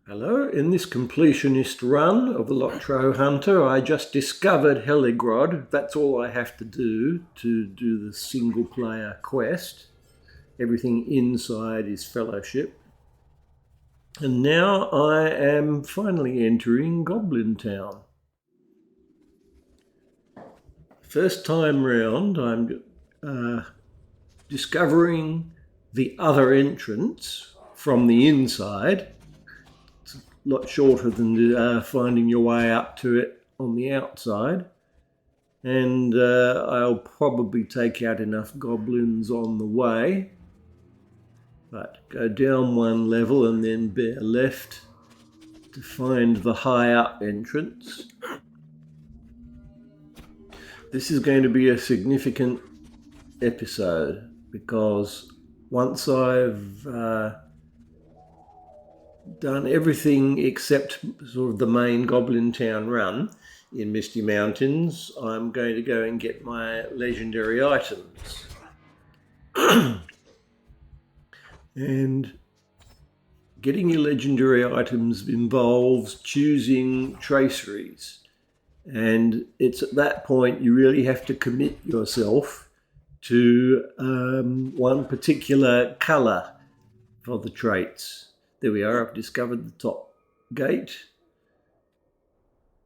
Hello, in this completionist run of the Lotro Hunter, I just discovered Heligrod. That's all I have to do the single player quest. Everything inside is fellowship. And now I am finally entering Goblin Town. First time round, I'm discovering the other entrance from the inside. It's a lot shorter than finding your way up to it on the outside. And I'll probably take out enough goblins on the way. But go down one level and then bear left to find the high up entrance. This is going to be a significant episode because once I've done everything except sort of the main Goblin Town run in Misty Mountains, I'm going to go and get my legendary items. And getting your legendary items involves choosing traceries. And it's at that point you really have to commit yourself to one particular colour for the traits. There we are, I've discovered the top gate.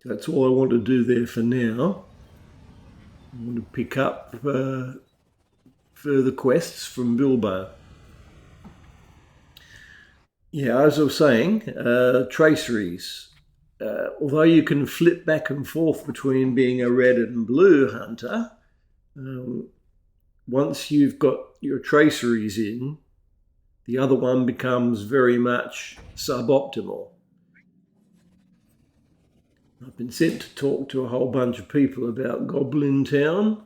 That's all I want to do there for now. I want to pick up further quests from Bilbo. Yeah, as I was saying, traceries. Although you can flip back and forth between being a red and blue hunter, once you've got your traceries in, the other one becomes very much suboptimal. I've been sent to talk to a whole bunch of people about Goblin Town,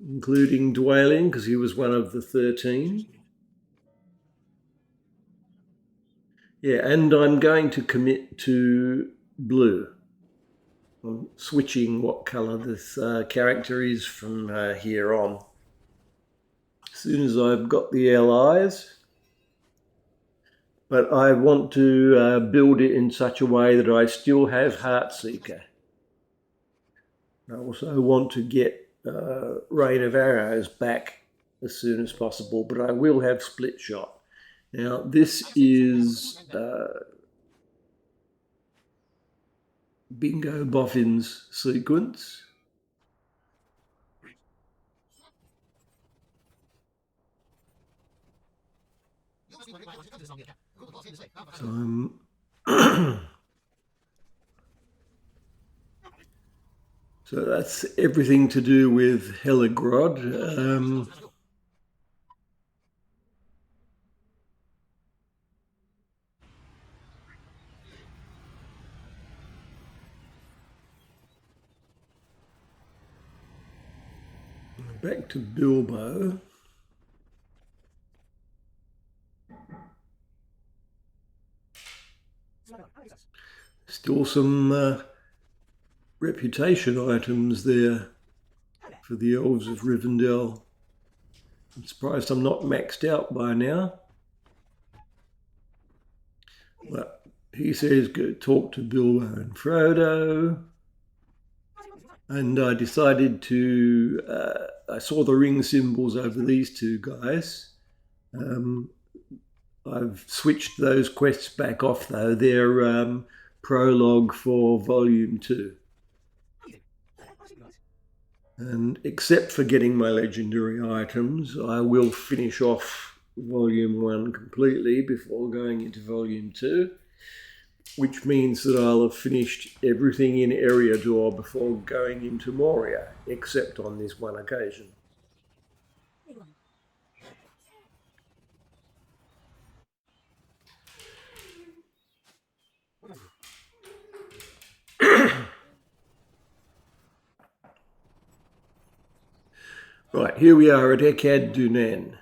including Dwayling, because he was one of the 13. Yeah, and I'm going to commit to blue. I'm switching what colour this character is from here on. As soon as I've got the allies, but I want to build it in such a way that I still have Heartseeker. I also want to get Rain of Arrows back as soon as possible, but I will have Split Shot. Now, this is Bingo Boffin's sequence. So that's everything to do with Heligrod. Back to Bilbo. Still some reputation items there for the Elves of Rivendell. I'm surprised I'm not maxed out by now. Well, he says go talk to Bilbo and Frodo. And I decided to, I saw the ring symbols over these two guys. I've switched those quests back off though. They're prologue for Volume 2. And except for getting my legendary items, I will finish off Volume 1 completely before going into Volume 2, which means that I'll have finished everything in Eriador before going into Moria, except on this one occasion. Right, here we are at Ekad Dunen.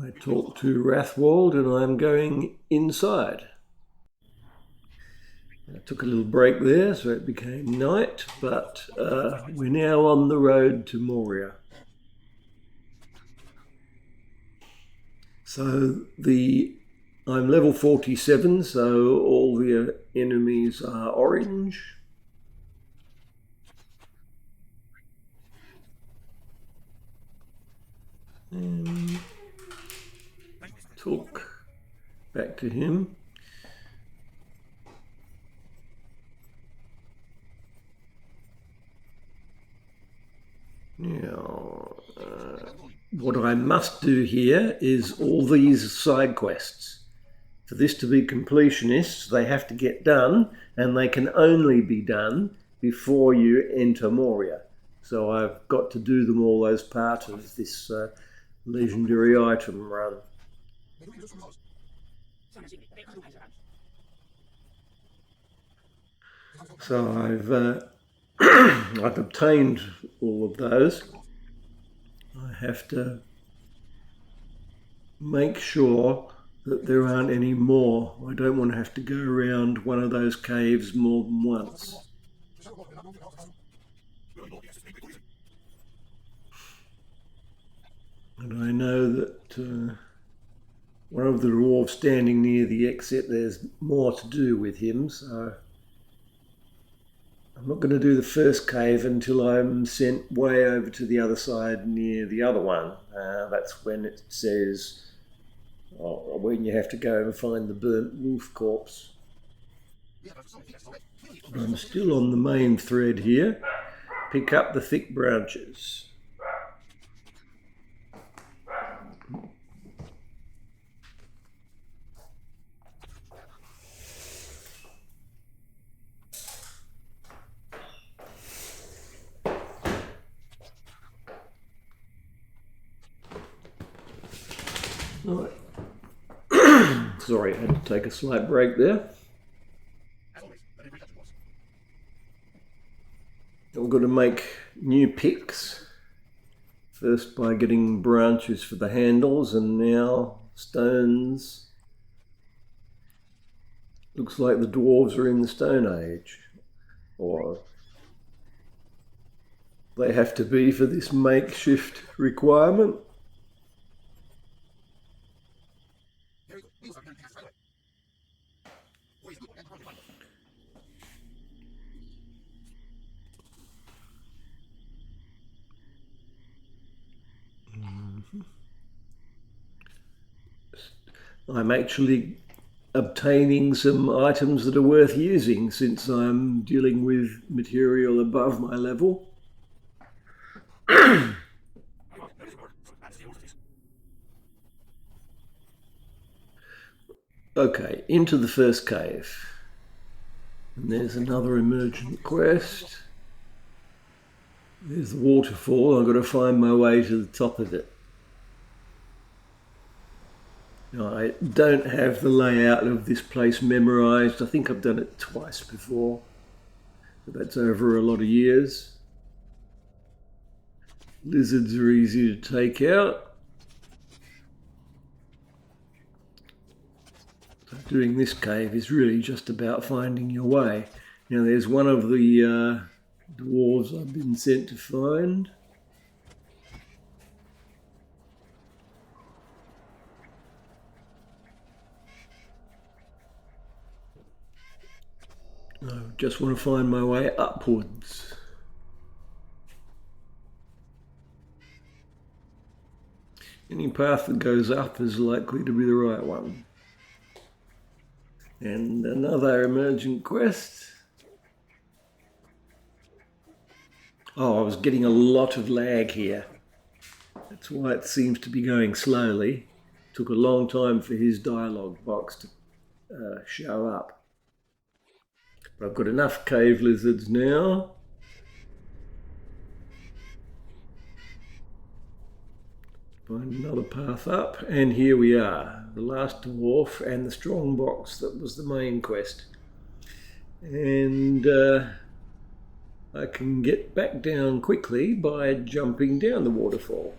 I talked to Rathwald and I'm going inside. I took a little break there, so it became night, but we're now on the road to Moria. So the I'm level 47, so all the enemies are orange. And talk back to him. Now, what I must do here is all these side quests. For this to be completionists, they have to get done, and they can only be done before you enter Moria. So I've got to do them all as part of this legendary item run. So I've obtained all of those. I have to make sure that there aren't any more. I don't want to have to go around one of those caves more than once. And I know that one of the dwarves standing near the exit, there's more to do with him, so I'm not going to do the first cave until I'm sent way over to the other side near the other one. That's when it says when you have to go and find the burnt wolf corpse. But I'm still on the main thread here. Pick up the thick branches. Right. Sorry, I had to take a slight break there. We've got to make new picks. First by getting branches for the handles, and now stones. Looks like the dwarves are in the Stone Age. Or they have to be for this makeshift requirement. I'm actually obtaining some items that are worth using since I'm dealing with material above my level. Okay, into the first cave. And there's another emergent quest. There's the waterfall. I've got to find my way to the top of it. Now, I don't have the layout of this place memorized. I think I've done it twice before, but that's over a lot of years. Lizards are easy to take out. So doing this cave is really just about finding your way. Now there's one of the dwarves I've been sent to find. I just want to find my way upwards. Any path that goes up is likely to be the right one. And another emergent quest. Oh, I was getting a lot of lag here. That's why it seems to be going slowly. Took a long time for his dialogue box to show up. But I've got enough cave lizards now. Find another path up, and here we are. The last dwarf and the strong box that was the main quest. And I can get back down quickly by jumping down the waterfall.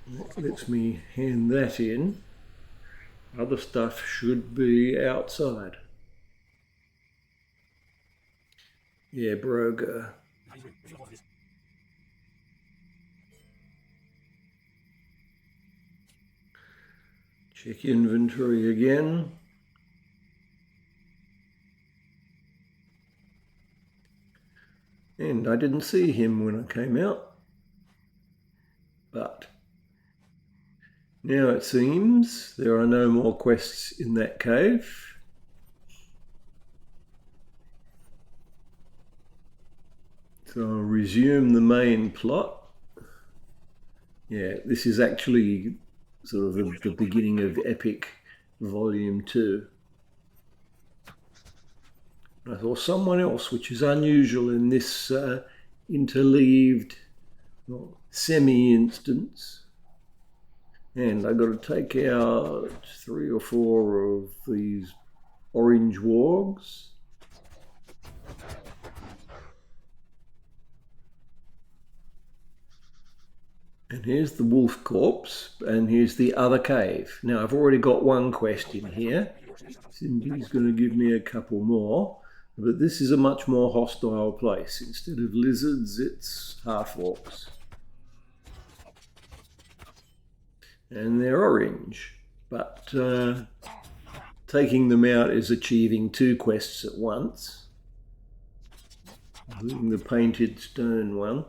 That lets me hand that in. Other stuff should be outside. Yeah, Broga. Check inventory again. And I didn't see him when I came out. But now it seems there are no more quests in that cave. So I'll resume the main plot. Yeah, this is actually sort of the beginning of Epic Volume 2. I saw someone else, which is unusual in this interleaved semi-instance. And I've got to take out 3 or 4 of these orange wargs. And here's the wolf corpse, and here's the other cave. Now I've already got one quest in here. Cindy's going to give me a couple more. But this is a much more hostile place. Instead of lizards, it's half-orcs. And they're orange. But taking them out is achieving 2 quests at once. Including the painted stone one.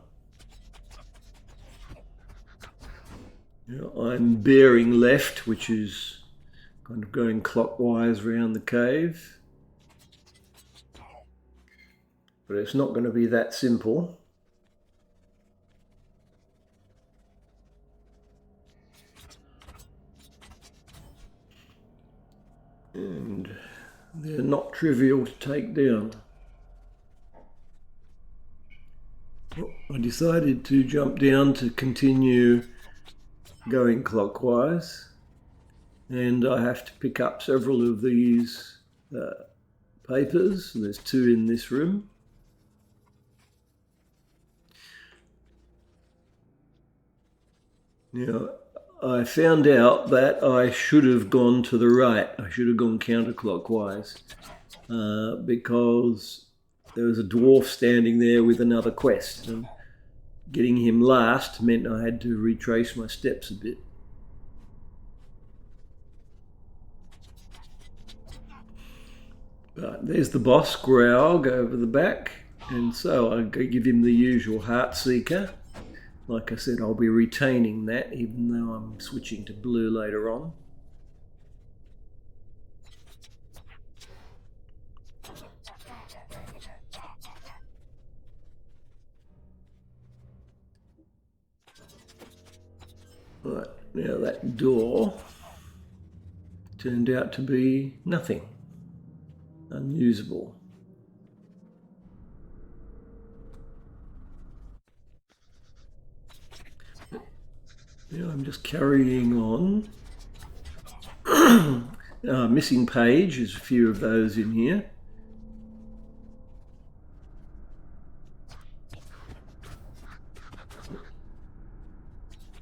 Now, I'm bearing left, which is kind of going clockwise around the cave. But it's not going to be that simple. And they're not trivial to take down. Well, I decided to jump down to continue going clockwise. And I have to pick up several of these papers. There's 2 in this room. Now, I found out that I should have gone to the right. I should have gone counterclockwise because there was a dwarf standing there with another quest. And getting him last meant I had to retrace my steps a bit. But there's the boss, Graug, over the back. And so I give him the usual Heart Seeker. Like I said, I'll be retaining that, even though I'm switching to blue later on. Right, now that door turned out to be nothing. Unusable. Now I'm just carrying on. Missing page, there's a few of those in here.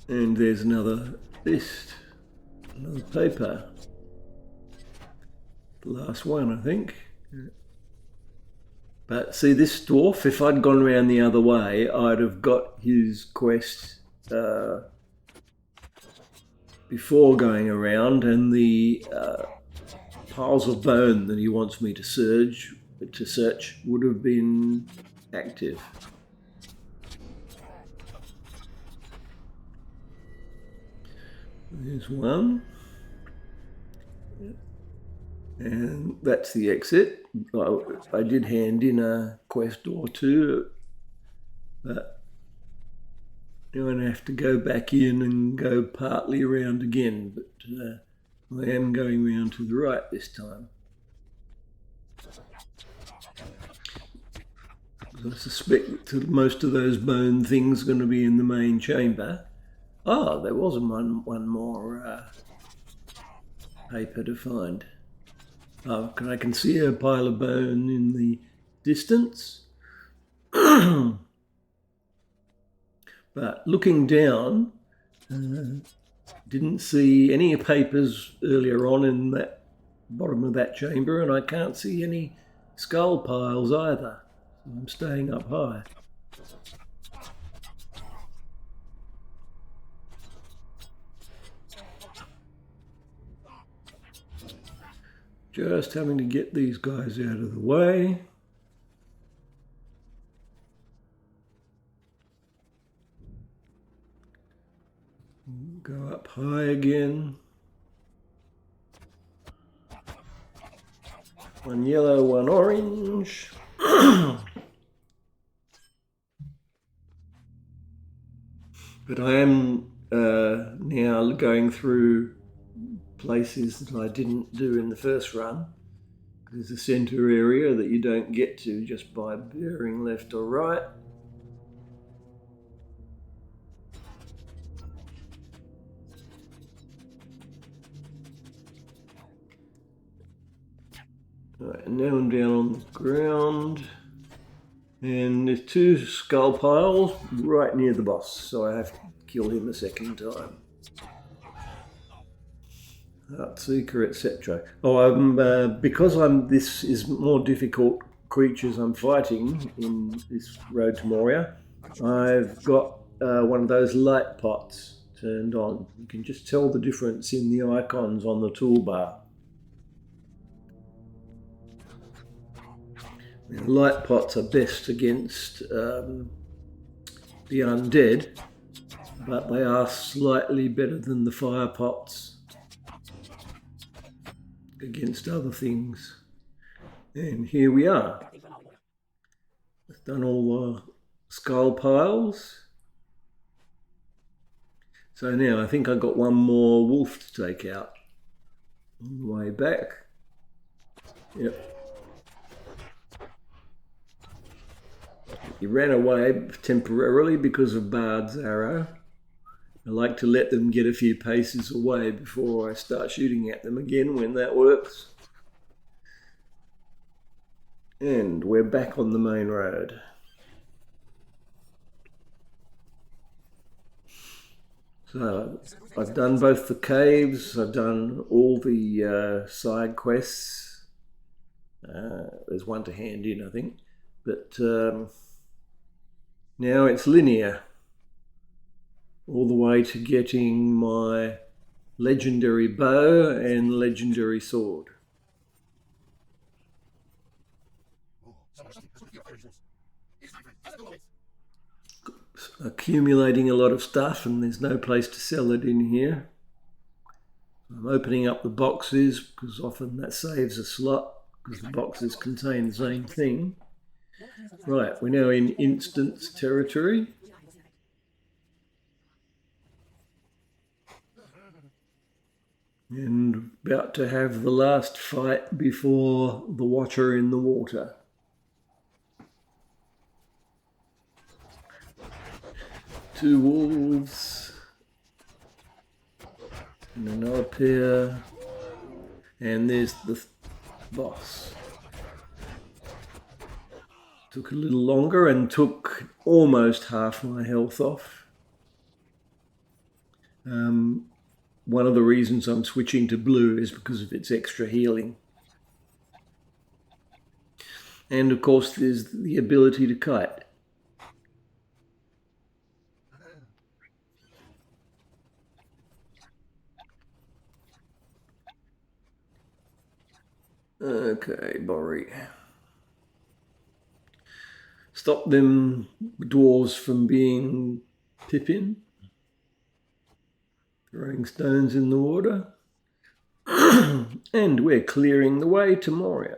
And there's another list, another paper. The last one, I think. But see, this dwarf, if I'd gone around the other way, I'd have got his quest before going around, and the piles of bone that he wants me to search would have been active. There's one. And that's the exit. I did hand in a quest or 2, but I'm going to have to go back in and go partly around again, but I am going round to the right this time. I suspect that most of those bone things are going to be in the main chamber. Oh, there was one more paper to find. Oh, I can see a pile of bone in the distance. But looking down, didn't see any papers earlier on in that bottom of that chamber, and I can't see any skull piles either. So I'm staying up high. Just having to get these guys out of the way. Go up high again. One yellow, one orange. But I am now going through places that I didn't do in the first run. There's a centre area that you don't get to just by bearing left or right. Right, and now I'm down on the ground. And there's 2 skull piles right near the boss, so I have to kill him a second time. Heartseeker, etc. Because this is more difficult creatures I'm fighting in this road to Moria, I've got one of those light pots turned on. You can just tell the difference in the icons on the toolbar. Light pots are best against the undead, but they are slightly better than the fire pots against other things. And here we are. I've done all the skull piles. So now I think I've got one more wolf to take out on the way back. Yep. He ran away temporarily because of Bard's arrow. I like to let them get a few paces away before I start shooting at them again when that works. And we're back on the main road. So I've done both the caves, I've done all the side quests. There's one to hand in, I think. But now it's linear, all the way to getting my legendary bow and legendary sword. Accumulating a lot of stuff, and there's no place to sell it in here. I'm opening up the boxes because often that saves a slot because the boxes contain the same thing. Right, we're now in instance territory. And about to have the last fight before the Watcher in the water. Two wolves. And another pair. And there's the boss. Took a little longer and took almost half my health off. One of the reasons I'm switching to blue is because of its extra healing. And of course there's the ability to kite. Okay, Borry. Stop them dwarves from being Pippin. Throwing stones in the water. And we're clearing the way to Moria.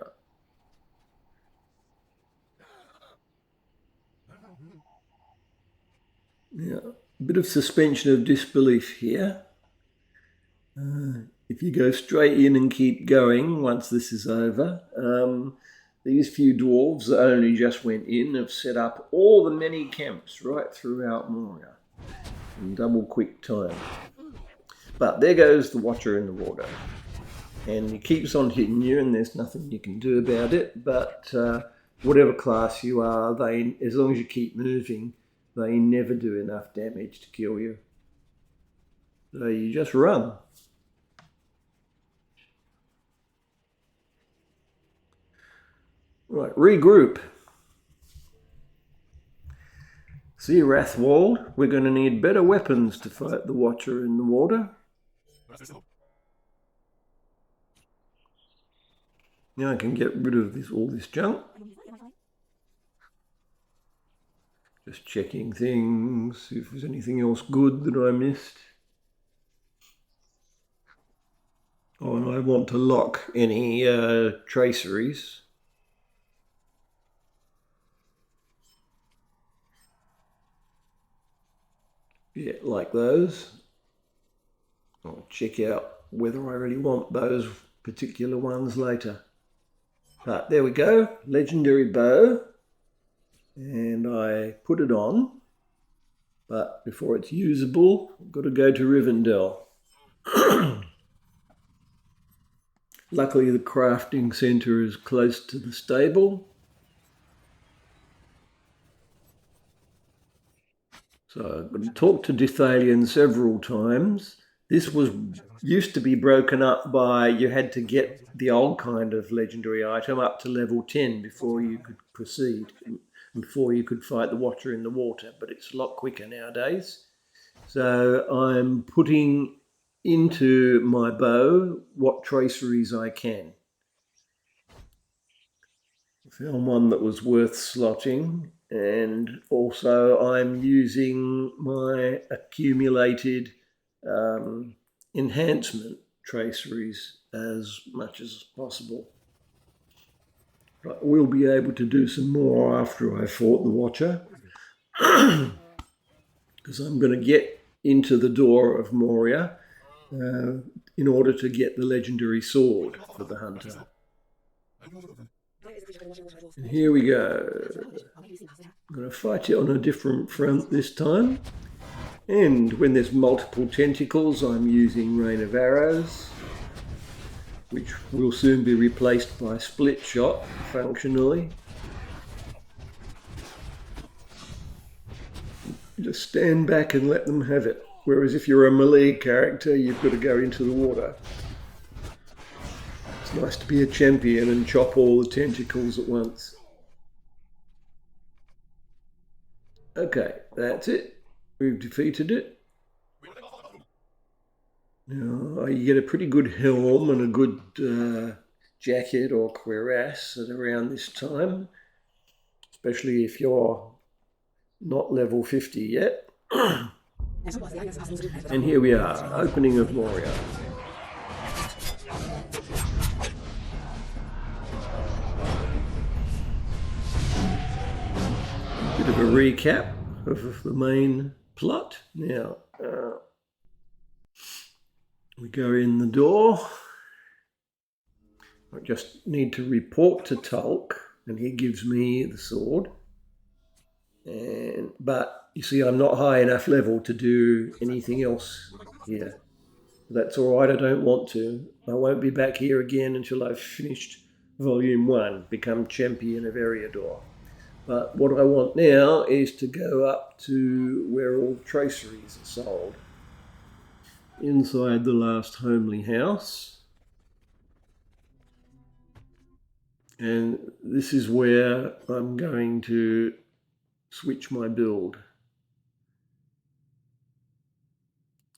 Yeah, a bit of suspension of disbelief here. If you go straight in and keep going once this is over, these few dwarves that only just went in have set up all the many camps right throughout Moria in double quick time. But there goes the Watcher in the water. And he keeps on hitting you and there's nothing you can do about it. But whatever class you are, as long as you keep moving, they never do enough damage to kill you. So you just run. Right, regroup. See, Rathwold, we're going to need better weapons to fight the Watcher in the water. Now I can get rid of all this junk. Just checking things, see if there's anything else good that I missed. Oh, and I want to lock any traceries. Yeah, like those. I'll check out whether I really want those particular ones later. But there we go, legendary bow. And I put it on. But before it's usable, I've got to go to Rivendell. Luckily, the crafting centre is close to the stable. So I've got to talk to Dithalion several times. This used to be broken up by you had to get the old kind of legendary item up to level 10 before you could proceed, before you could fight the Watcher in the water, but it's a lot quicker nowadays. So I'm putting into my bow what traceries I can. I found one that was worth slotting, and also I'm using my accumulated enhancement traceries as much as possible. But we'll be able to do some more after I fought the Watcher, because I'm going to get into the door of Moria in order to get the legendary sword for the hunter. And here we go. I'm going to fight it on a different front this time. And when there's multiple tentacles, I'm using Rain of Arrows, which will soon be replaced by Split Shot functionally. Just stand back and let them have it. Whereas if you're a melee character, you've got to go into the water. It's nice to be a champion and chop all the tentacles at once. Okay, that's it. We've defeated it. Now, you get a pretty good helm and a good jacket or cuirass at around this time, especially if you're not level 50 yet. And here we are, opening of Moria. Bit of a recap of the main plot. Now, we go in the door. I just need to report to Tulk, and he gives me the sword. But you see, I'm not high enough level to do anything else here. That's all right, I don't want to. I won't be back here again until I've finished Volume 1, become Champion of Eriador. But what I want now is to go up to where all traceries are sold. Inside the last homely house. And this is where I'm going to switch my build.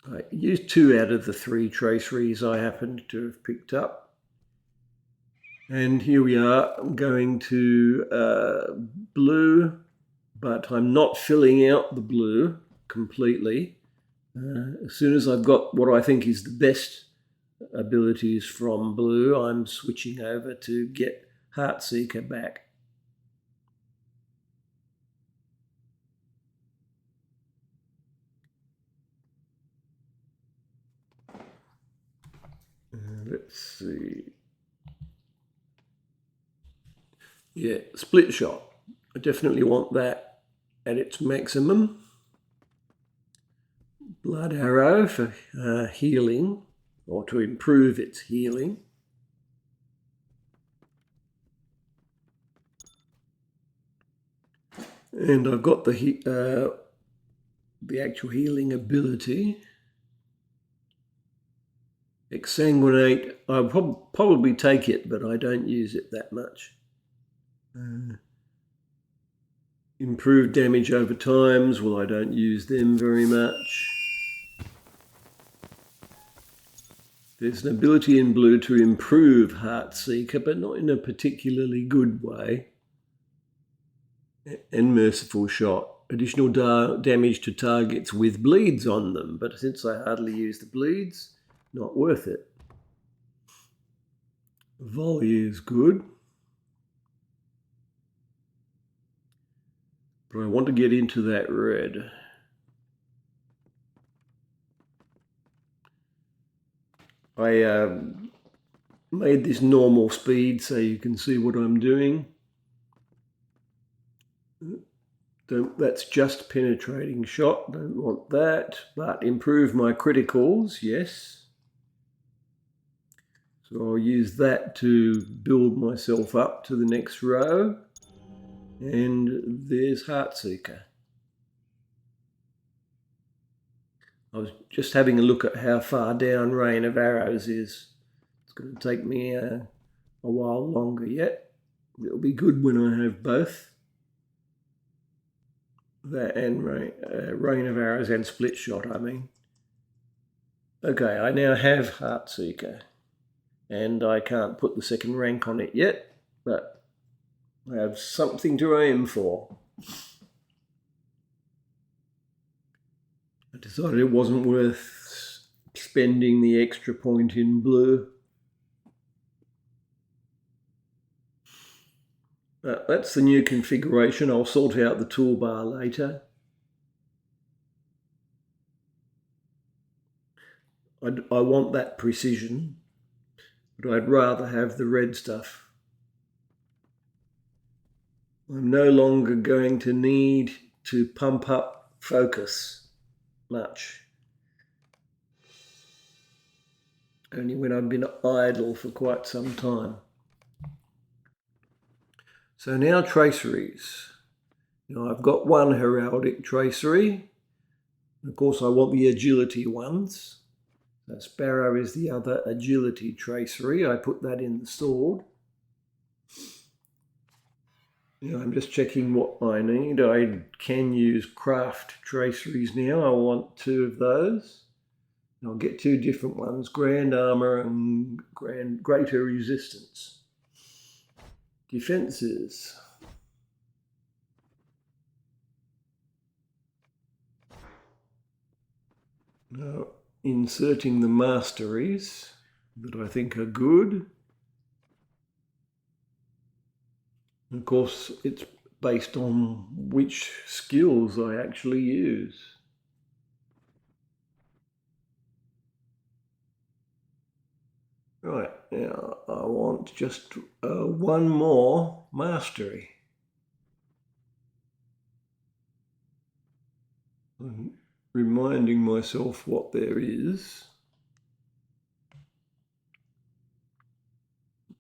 I used 2 out of the 3 traceries I happened to have picked up. And here we are. I'm going to blue, but I'm not filling out the blue completely. As soon as I've got what I think is the best abilities from blue, I'm switching over to get Heartseeker back. Let's see. Yeah, Split Shot. I definitely want that at its maximum. Blood Arrow for healing, or to improve its healing. And I've got the actual healing ability. Exsanguinate, I'll probably take it, but I don't use it that much. Improved damage over times, well, I don't use them very much. There's an ability in blue to improve Heartseeker, but not in a particularly good way. And Merciful Shot. Additional damage to targets with bleeds on them, but since I hardly use the bleeds, not worth it. Volley is good. But I want to get into that red. I made this normal speed so you can see what I'm doing. That's just penetrating shot, don't want that, but improve my criticals, yes. So I'll use that to build myself up to the next row. And there's Heartseeker. I was just having a look at how far down Rain of Arrows is. It's going to take me a while longer yet. It'll be good when I have both. That and Rain of Arrows and Split Shot, I mean. Okay, I now have Heartseeker. And I can't put the second rank on it yet, but I have something to aim for. I decided it wasn't worth spending the extra point in blue. That's the new configuration. I'll sort out the toolbar later. I want that precision, but I'd rather have the red stuff. I'm no longer going to need to pump up focus much. Only when I've been idle for quite some time. So now traceries. Now I've got one heraldic tracery. Of course I want the agility ones. So Sparrow is the other agility tracery. I put that in the sword. Now I'm just checking what I need. I can use craft traceries now. I want 2 of those. I'll get 2 different ones, Grand Armour and Greater Resistance. Defences. Now, inserting the masteries that I think are good. Of course, it's based on which skills I actually use. Right, now I want just 1 more mastery. I'm reminding myself what there is.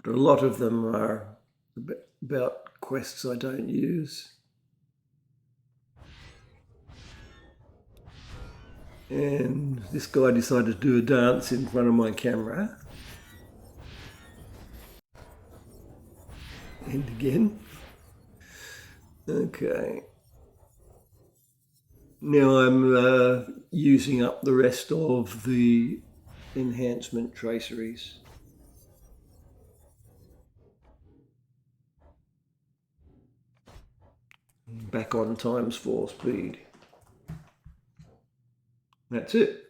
But a lot of them are about quests I don't use. And this guy decided to do a dance in front of my camera. And again. Okay. Now I'm using up the rest of the enhancement traceries. Back on ×4 speed. That's it.